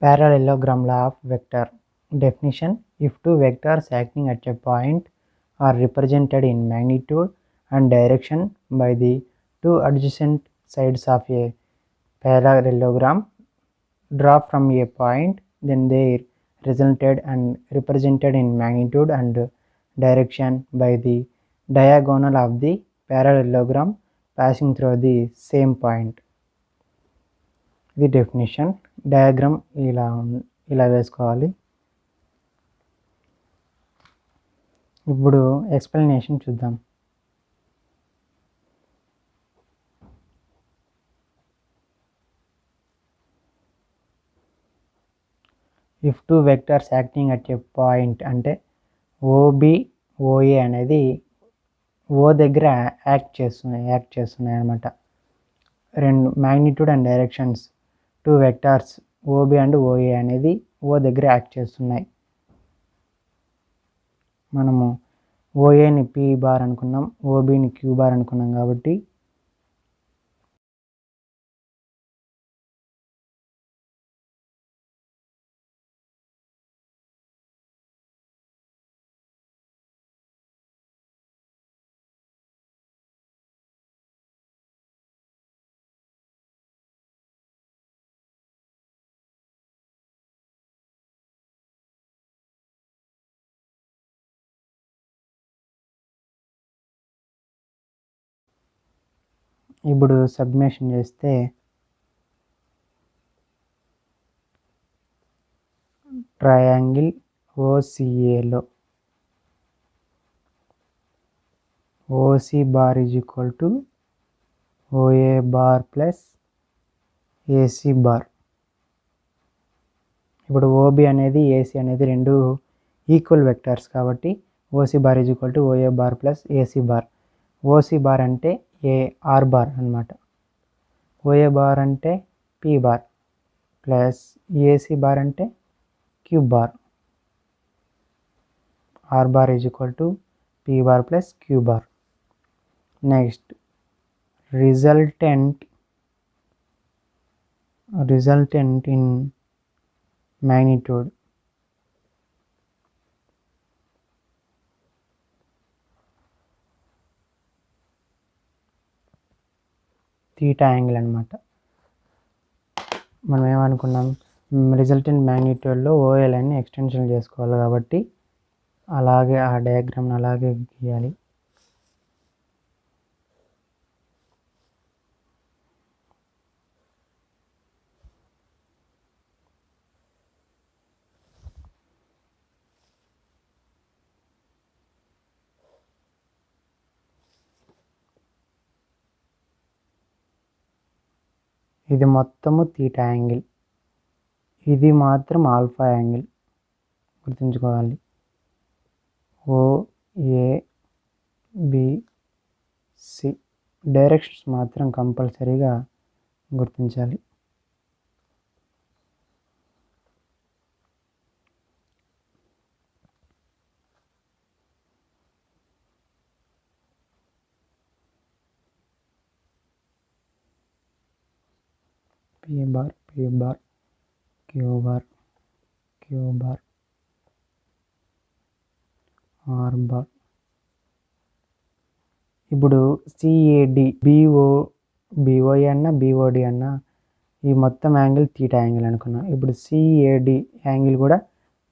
Parallelogram law of vector. Definition: if two vectors acting at a point are represented in magnitude and direction by the two adjacent sides of a parallelogram, draw from a point, then they resulted and represented in magnitude and direction by the diagonal of the parallelogram passing through the same point. ఇది definition. Diagram ఇలా వేసుకోవాలి. ఇప్పుడు explanation చూద్దాం. If two vectors acting at a point అంటే OB OA అనేది O దగ్గర act చేస్తున్నాయి అన్నమాట. రెండు magnitude and directions two vectors OB and OA అనేది ఓ దగ్గర యాక్ట్ చేస్తున్నాయి. మనము ఓఏని పి బార్ అనుకున్నాం, ఓబిని క్యూ బార్ అనుకున్నాం. కాబట్టి ఇప్పుడు సబ్మిషన్ చేస్తే ట్రయాంగిల్ ఓసిఏలో OC bar is equal to OA bar plus AC bar. ఇప్పుడు ఓబి అనేది ఏసీ అనేది రెండు ఈక్వల్ వెక్టర్స్ కాబట్టి OC bar is equal to OA bar plus AC bar. OC bar అంటే ఆర్ బార్ అనమాట, ఓఏ బార్ అంటే P bar plus AC bar అంటే Q bar. R bar is equal to P bar plus Q bar. Next resultant in magnitude theta angle అనమాట. మనం ఏమనుకున్నాం, resultant మ్యాగ్నిట్యూడ్లో OA లైన్ని extension చేసుకోవాలి కాబట్టి అలాగే ఆ డయాగ్రామ్ని అలాగే గీయాలి. ఇది మొత్తము థీటా యాంగిల్, ఇది మాత్రం ఆల్ఫా యాంగిల్ గుర్తుంచుకోవాలి. ఓఏబిసి డైరెక్షన్స్ మాత్రం కంపల్సరీగా గుర్తించాలి. P bar Q bar R bar. ఇప్పుడు సిఏడి బిఓఏ అన్న బిఓడి అన్న ఈ మొత్తం యాంగిల్ థీటా యాంగిల్ అనుకున్నాం. ఇప్పుడు సిఏడి యాంగిల్ కూడా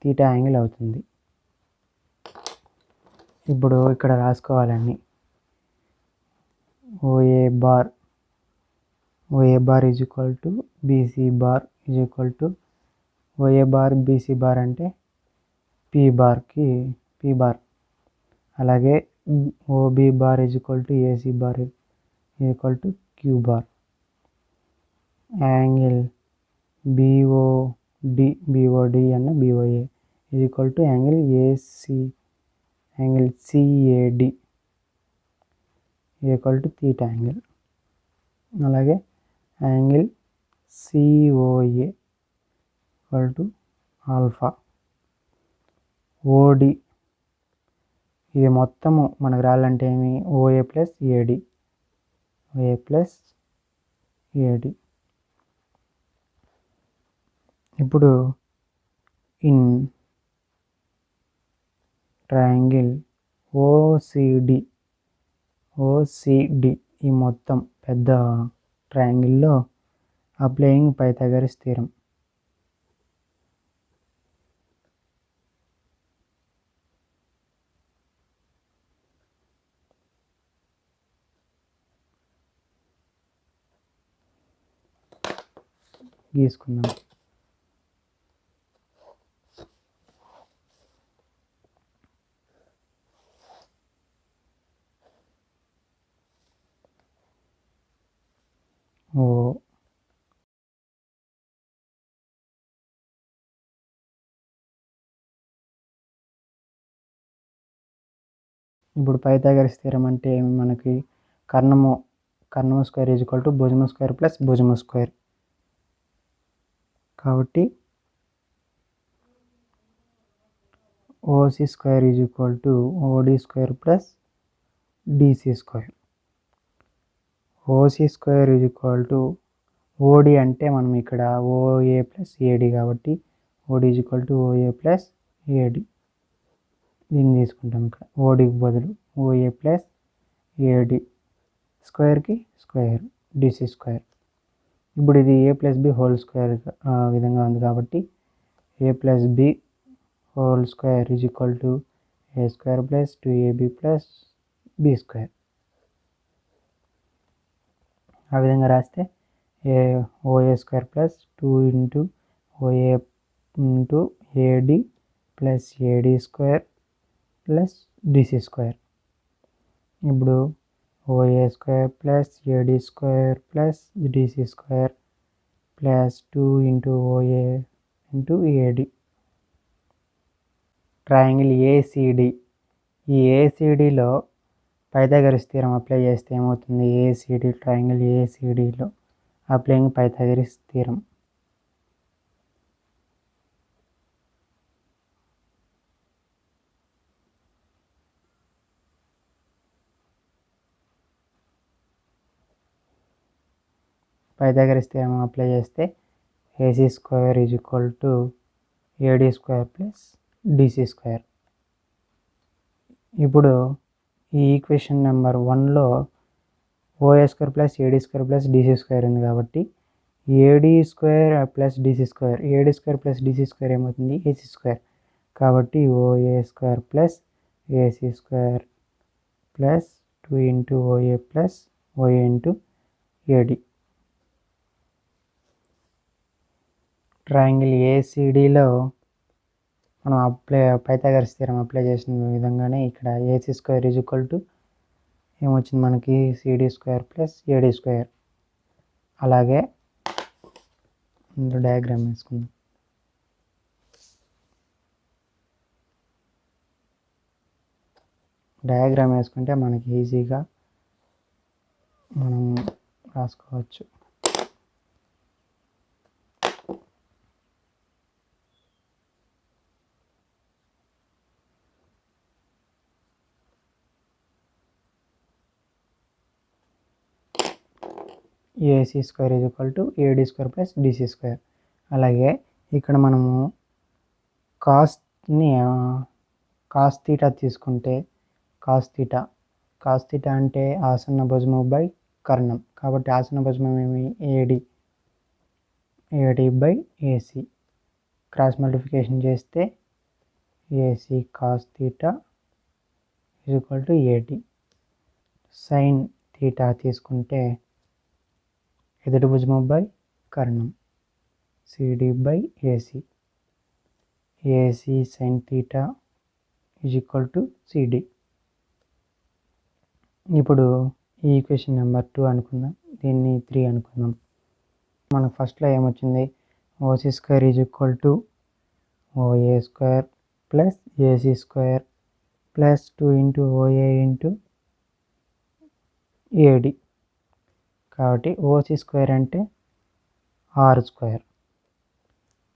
థీటా యాంగిల్ అవుతుంది. ఇప్పుడు ఇక్కడ రాసుకోవాలని OA bar is equal to BC bar is equal to OA bar BC bar అంటే పి బార్. అలాగే OB bar is equal to AC bar equal to Q bar. Angle BOD అన్న BOA is equal to angle CAD equal to theta angle. అలాగే angle COA equal to alpha. OD ఇది మొత్తము మనకు రాయాలంటే ఏమి, OA plus AD. ఇప్పుడు in triangle OCD ఈ మొత్తం పెద్ద ట్రయాంగిల్లో అప్లయింగ్ పైథాగరస్ థీరం. గీసుకుందాం. ఓ ఇప్పుడు పైథాగరస్ థీరం అంటే మనకి కర్ణము స్క్వేర్ ఈజ్ ఈక్వల్ టు భుజము స్క్వేర్ ప్లస్ భుజము స్క్వేర్. కాబట్టి OC square is equal to OD square plus DC square. OC square is equal to OD అంటే మనం ఇక్కడ ఓఏ ప్లస్ ఏడి కాబట్టి OD is equal to OA plus AD. దీన్ని తీసుకుంటాం ఇక్కడ ఓడికి బదులు ఓఏ ప్లస్ ఏడి స్క్వేర్కి స్క్వేర్ డిసి స్క్వేర్. ఇప్పుడు ఇది A plus B whole square విధంగా ఉంది కాబట్టి A plus B whole square is equal to A square plus 2ab plus B square. ఆ విధంగా రాస్తే OA square plus 2 into OA into AD plus AD square plus DC square. ఇప్పుడు OA square plus AD square plus DC square plus 2 into OA into AD. Triangle ACD. ఈ ఏసిడిలో Pythagoras theorem apply చేస్తే ఏమవుతుంది? ACD triangle ఏసిడిలో applying Pythagoras theorem. Pythagoras theorem apply చేస్తే AC square is equal to AD square plus DC square. ఇప్పుడు ఈ equation number 1లో OA square plus AD square plus DC square ఉంది కాబట్టి AD square plus DC square, AD square plus DC square ఏమవుతుంది? AC square. కాబట్టి OA square plus AC square plus 2 into OA plus OA into AD. Triangle ఏసిడిలో మనం Pythagoras theorem apply చేసిన విధంగానే ఇక్కడ AC square is equal to ఏమొచ్చింది మనకి? CD square plus AD square. అలాగే డయాగ్రామ్ వేసుకుందాం. డయాగ్రామ్ వేసుకుంటే మనకి ఈజీగా మనం రాసుకోవచ్చు. AC square is equal to AD square plus DC square. అలాగే ఇక్కడ మనము కాస్ థీటా తీసుకుంటే కాస్ థీటా అంటే ఆసన్న భుజము బై కర్ణం కాబట్టి ఆసన్న భుజం ఏమి? AD by AC. Cross multiplication చేస్తే AC cos theta is equal to AD. Sin theta తీసుకుంటే ఎదుటి భుజము బై కర్ణం CD by AC. AC sign theta is equal to CD. ఇప్పుడు ఈ ఈక్వేషన్ నెంబర్ 2 అనుకుందాం, దీన్ని 3 అనుకుందాం. మనకు ఫస్ట్లో ఏమొచ్చింది? OC square is equal to OA square plus AC square plus 2 into OA into AD. కాబట్టి ఓసీ స్క్వేర్ అంటే ఆర్ స్క్వేర్,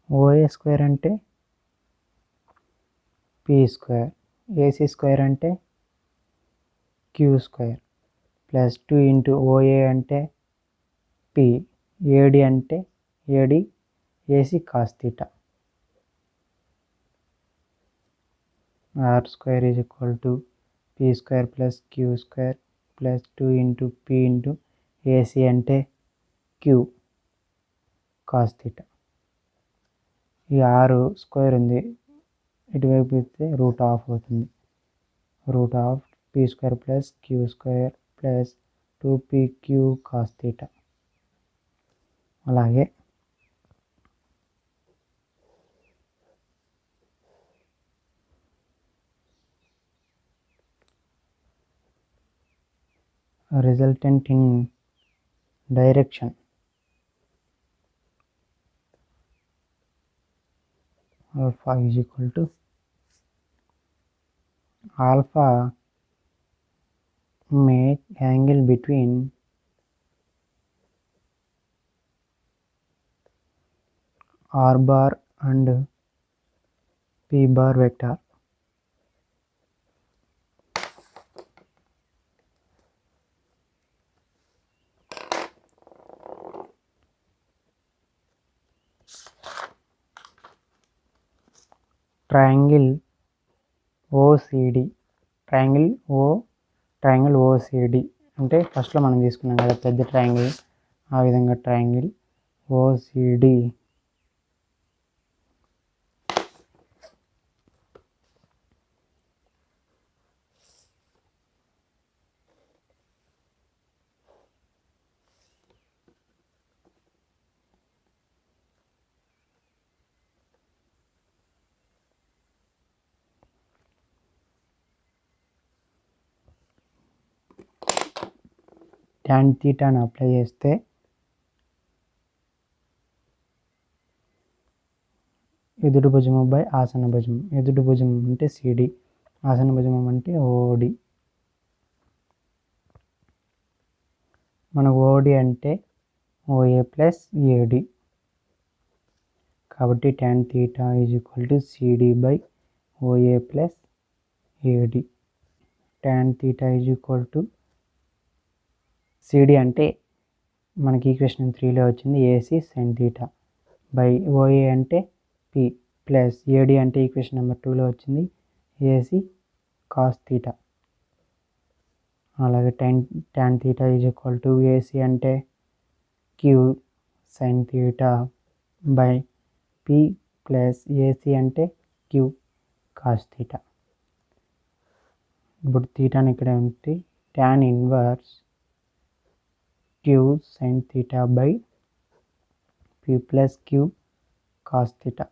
ఓఏ స్క్వేర్ అంటే పీ స్క్వేర్, ఏసీ స్క్వేర్ అంటే Q square plus 2 into OA అంటే పీ, ఏడి అంటే AD AC cos theta. R square is equal to P square plus Q square plus 2 into P into AC అంటే Q cos theta. ఈ R square ఉంది, ఇటువైపు ఇస్తే root of అవుతుంది. Root of P square plus Q square plus 2PQ cos theta. అలాగే resultant in direction alpha is equal to alpha make angle between R bar and P bar vector. Triangle OCD, triangle OCD అంటే ఫస్ట్లో మనం తీసుకున్నాం కదా పెద్ద triangle, ఆ విధంగా triangle OCD tan థీటాను apply చేస్తే ఎదుటి భుజము బై ఆసన భుజము. ఎదుటి భుజం అంటే సిడి, ఆసన భుజము అంటే ఓడి. మనకు ఓడి అంటే ఓఏ ప్లస్ ఏడి. కాబట్టి tan theta is equal to CD by OA plus AD. Tan theta is equal to CD అంటే మనకి ఈక్వేషన్ 3లో వచ్చింది AC sign theta by OA అంటే పి ప్లస్ ఏడి అంటే ఈక్వేషన్ నెంబర్ 2లో వచ్చింది ఏసీ కాస్ థీటా. అలాగే tan theta is equal to AC అంటే Q sine theta by P plus AC అంటే క్యూ కాస్ థీటా. ఇప్పుడు థీటాని ఇక్కడ ఉంటే tan inverse queue sine theta by P plus Q cos theta.